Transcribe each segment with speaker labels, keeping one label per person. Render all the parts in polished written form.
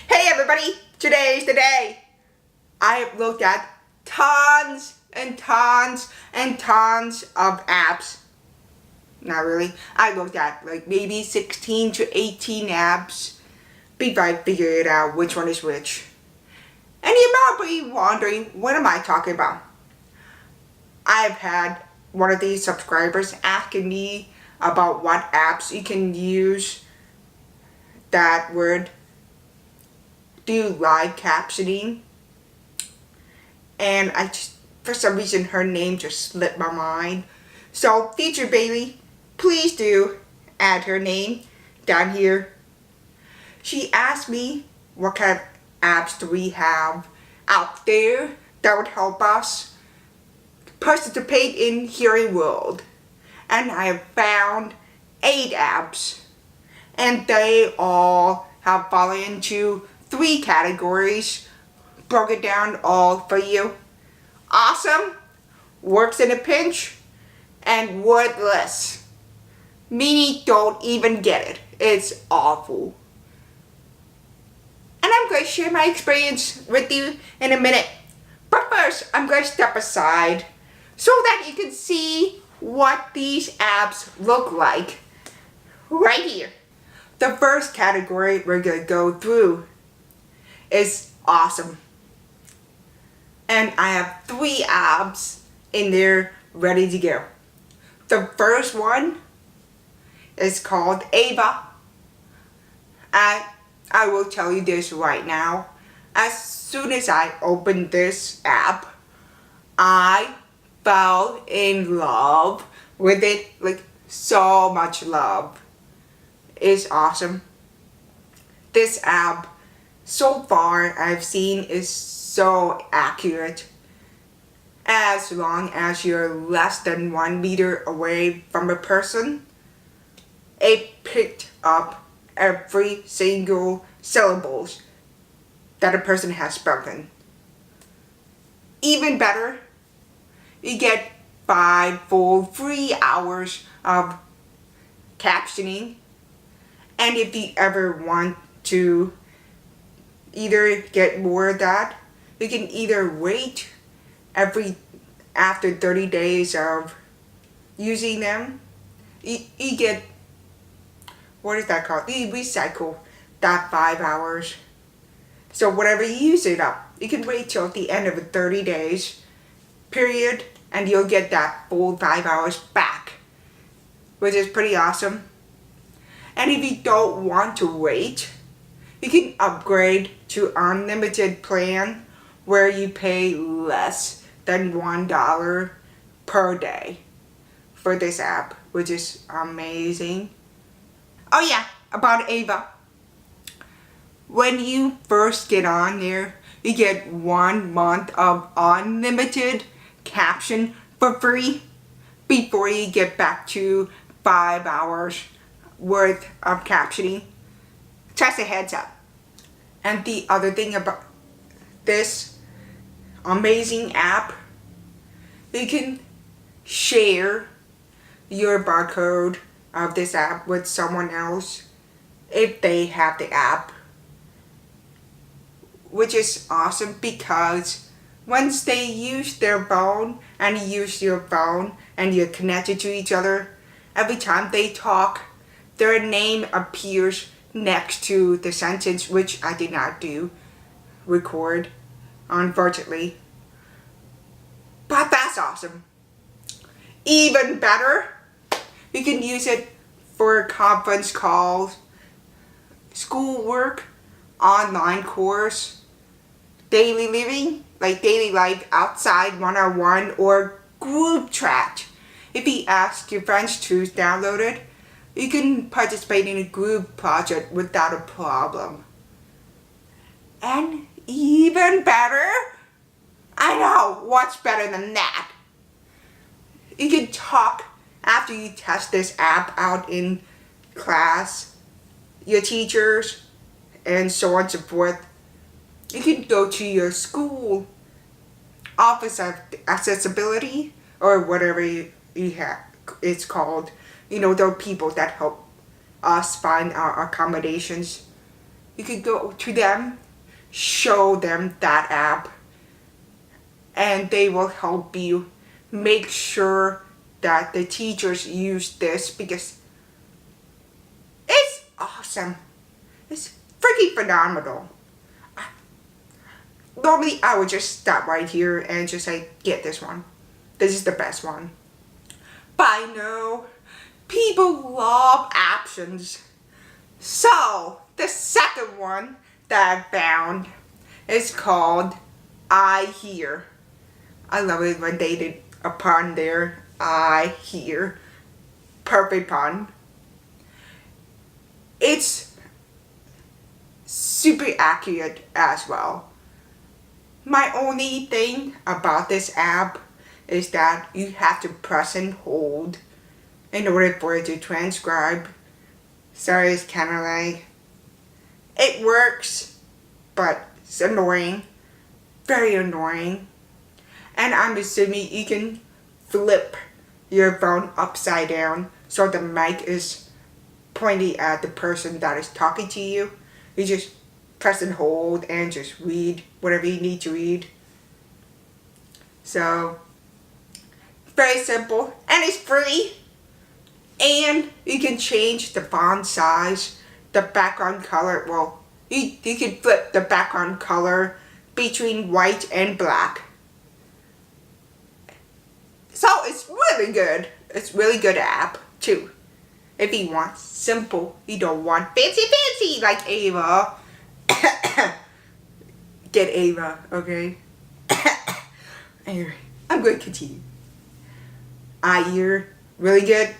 Speaker 1: Hey everybody, today's the day. I have looked at tons and tons and tons of apps. Not really. I looked at like maybe 16 to 18 apps before I figured out which one is which. And you might be wondering, what am I talking about? I've had one of these subscribers asking me about what apps you can use that would do live captioning, and I just, for some reason, her name just slipped my mind. So Feature Bailey, please do add her name down here. She asked me what kind of apps do we have out there that would help us participate in hearing world, and I have found 8 apps, and they all have fallen into 3 categories, broken down all for you. Awesome, works in a pinch, and worthless. Meaning don't even get it. It's awful. And I'm going to share my experience with you in a minute. But first, I'm going to step aside so that you can see what these apps look like right here. The first category we're going to go through is awesome. And I have 3 apps in there ready to go. The first one is called Ava. I will tell you this right now. As soon as I opened this app, I fell in love with it. Like, so much love. It's awesome. This app, so far I've seen, is so accurate. As long as you're less than 1 meter away from a person, it picked up every single syllables that a person has spoken. Even better, you get 5 full free hours of captioning. And if you ever want to either get more of that, you can either wait after 30 days of using them. You get, what is that called? You recycle that 5 hours. So whatever you use it up, you can wait till the end of the 30 days period, and you'll get that full 5 hours back, which is pretty awesome. And if you don't want to wait, you can upgrade to unlimited plan where you pay less than $1 per day for this app, which is amazing. Oh yeah, about Ava. When you first get on there, you get 1 month of unlimited caption for free before you get back to 5 hours worth of captioning. Just a heads up. And the other thing about this amazing app, you can share your barcode of this app with someone else if they have the app, which is awesome because once they use their phone and you use your phone and you're connected to each other, every time they talk, their name appears next to the sentence, which I did not record, unfortunately. But that's awesome. Even better, you can use it for conference calls, schoolwork, online course, daily living, like daily life outside one-on-one, or group chat. If you ask your friends to download it, you can participate in a group project without a problem. And even better, I know, what's better than that? You can talk after you test this app out in class, your teachers, and so on and so forth. You can go to your school office of accessibility, or whatever you have, it's called. You know, those people that help us find our accommodations. you could go to them, show them that app, and they will help you make sure that the teachers use this because it's awesome. It's freaking phenomenal. Normally I would just stop right here and just say, get this one. This is the best one. But I know people love options. So the second one that I found is called I Hear. I love it when they did a pun there. I hear. Perfect pun. It's super accurate as well. My only thing about this app is that you have to press and hold in order for it to transcribe. So it's kind of like, it works, but it's annoying. Very annoying. And I'm assuming you can flip your phone upside down so the mic is pointing at the person that is talking to you. You just press and hold and just read whatever you need to read. So, very simple, and it's free. And you can change the font size, the background color. Well, you can flip the background color between white and black. So it's really good. It's really good app too. If you want simple, you don't want fancy like Ava. Get Ava, okay? Anyway, I'm going to continue. I Hear, really good.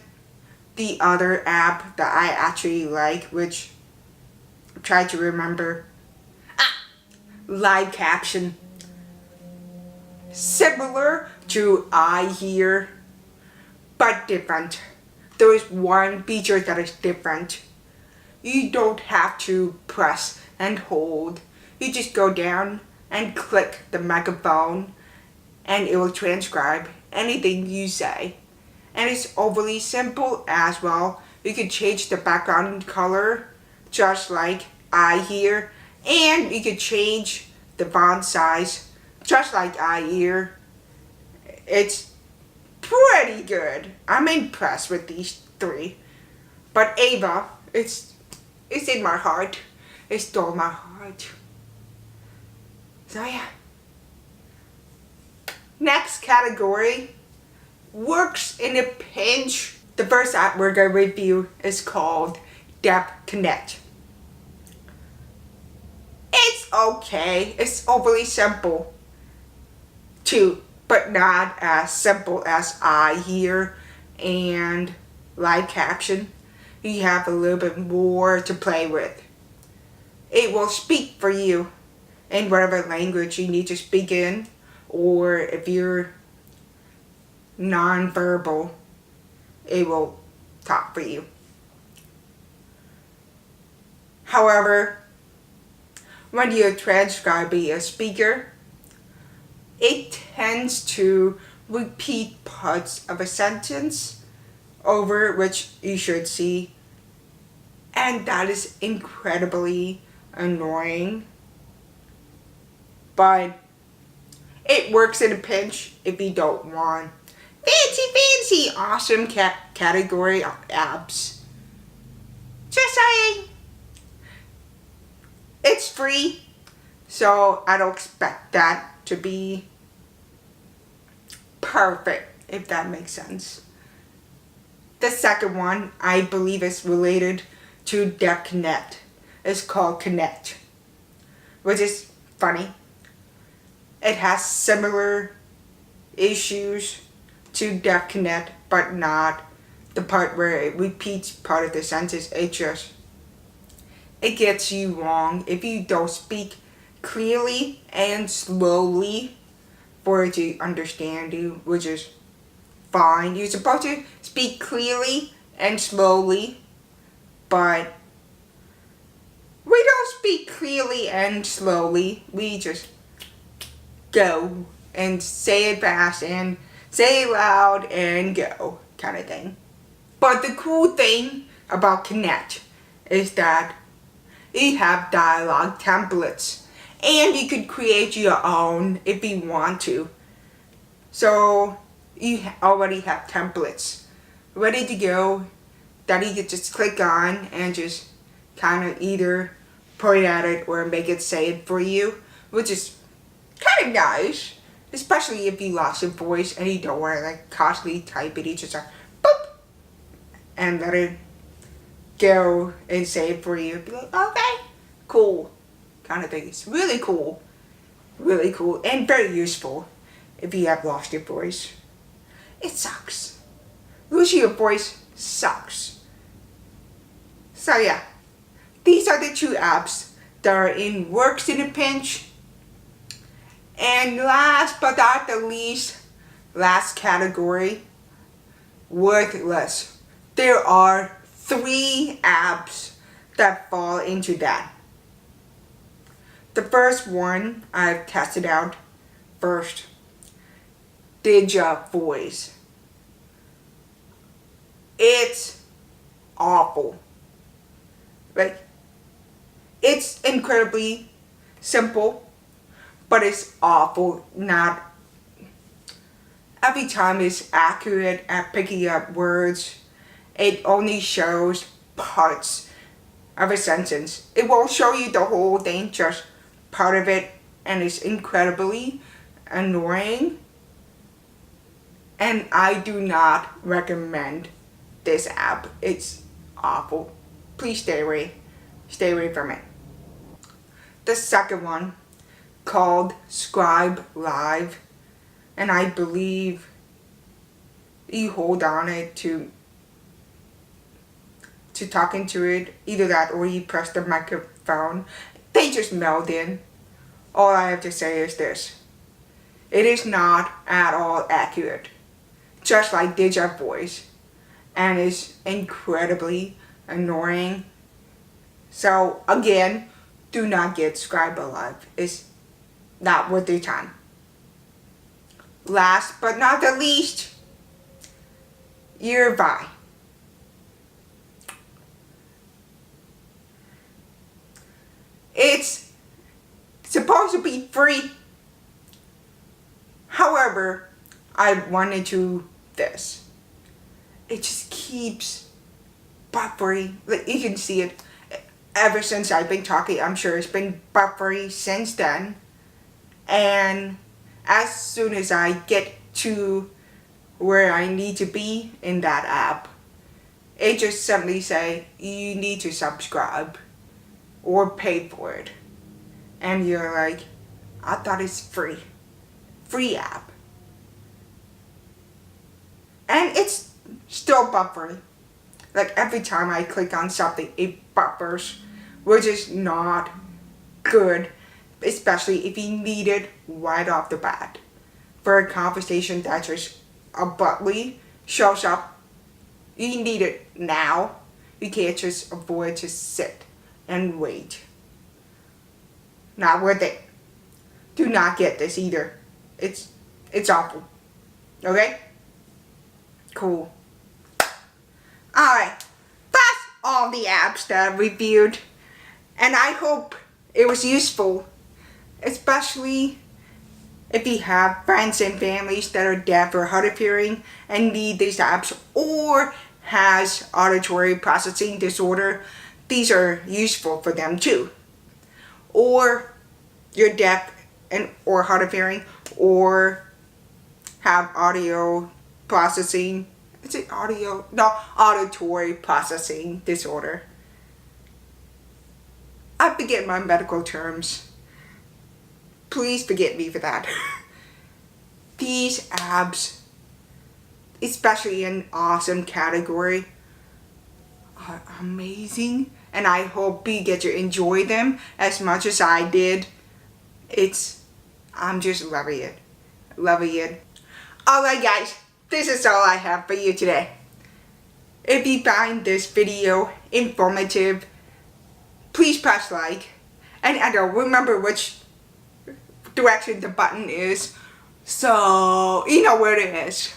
Speaker 1: The other app that I actually like, which I try to remember, Live Caption. Similar to I Hear, but different. There is one feature that is different. You don't have to press and hold. You just go down and click the microphone and it will transcribe anything you say. And it's overly simple as well. You can change the background color just like I Hear, and you can change the font size just like I Hear. It's pretty good. I'm impressed with these three. But Ava, it's in my heart. It stole my heart. So yeah. Next category, works in a pinch. The first app we're going to review is called Deaf Connect. It's okay. It's overly simple too, but not as simple as I Hear and Live Caption. You have a little bit more to play with. It will speak for you in whatever language you need to speak in, or if you're non-verbal, it will talk for you. However, when you're transcribing a speaker, it tends to repeat parts of a sentence over, which you should see, and that is incredibly annoying. But it works in a pinch if you don't want fancy, awesome category apps. Just saying. It's free, so I don't expect that to be perfect, if that makes sense. The second one, I believe, is related to Deaf Connect. It's called Connect, which is funny. It has similar issues to Deaf Connect, but not the part where it repeats part of the sentence. It gets you wrong if you don't speak clearly and slowly for it to understand you, which is fine. You're supposed to speak clearly and slowly, but we don't speak clearly and slowly. We just go and say it fast and say it loud and go, kind of thing. But the cool thing about Connect is that You have dialogue templates. And you could create your own if you want to. So you already have templates ready to go that you could just click on and just kind of either point at it or make it say it for you, which is kind of nice, especially if you lost your voice and you don't want to like constantly type it. You just like boop and let it go and say it for you. Be like, okay, cool, kind of thing. It's really cool, and very useful if you have lost your voice. It sucks. Losing your voice sucks. So yeah, these are the 2 apps that are in works in a pinch. And last but not the least, last category, worthless. There are 3 apps that fall into that. The first one I've tested out first, Voice. It's awful. Like, it's incredibly simple, but it's awful. Not every time it's accurate at picking up words. It only shows parts of a sentence. It won't show you the whole thing, just part of it, and it's incredibly annoying. And I do not recommend this app. It's awful. Please stay away from it. The second one, called Scribe Live, and I believe you hold on it to talking to it, either that or you press the microphone. They just meld in. All I have to say is this: it is not at all accurate, just like Voice, and is incredibly annoying. So again, do not get Scribe Live. It's not worth your time. Last but not the least, Earby. It's supposed to be free. However, I wanted to this. It just keeps buffering. Like, you can see it ever since I've been talking. I'm sure it's been buffery since then. And as soon as I get to where I need to be in that app, it just suddenly say, you need to subscribe or pay for it. And you're like, I thought it's free. Free app. And it's still buffering. Like, every time I click on something, it buffers, which is not good, especially if you need it right off the bat. For a conversation that just abruptly shows up, you need it now. You can't just avoid to sit and wait. Not worth it. Do not get this either. It's awful. Okay? Cool. Alright. That's all the apps that I've reviewed. And I hope it was useful. Especially if you have friends and families that are deaf or hard of hearing and need these apps, or has auditory processing disorder. These are useful for them too. Or you're deaf and or hard of hearing, or have audio processing. Is it audio? No, auditory processing disorder. I forget my medical terms. Please forget me for that. These apps, especially in awesome category, are amazing, and I hope you get to enjoy them as much as I did. I'm just loving it. Alright guys, this is all I have for you today. If you find this video informative, please press like, and I don't remember which direction the button is, so you know where it is.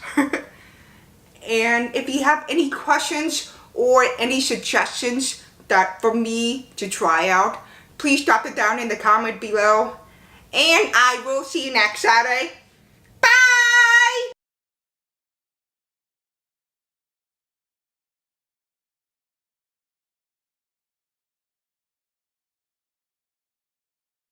Speaker 1: And if you have any questions or any suggestions, that for me to try out, please drop it down in the comment below. And I will see you next Saturday.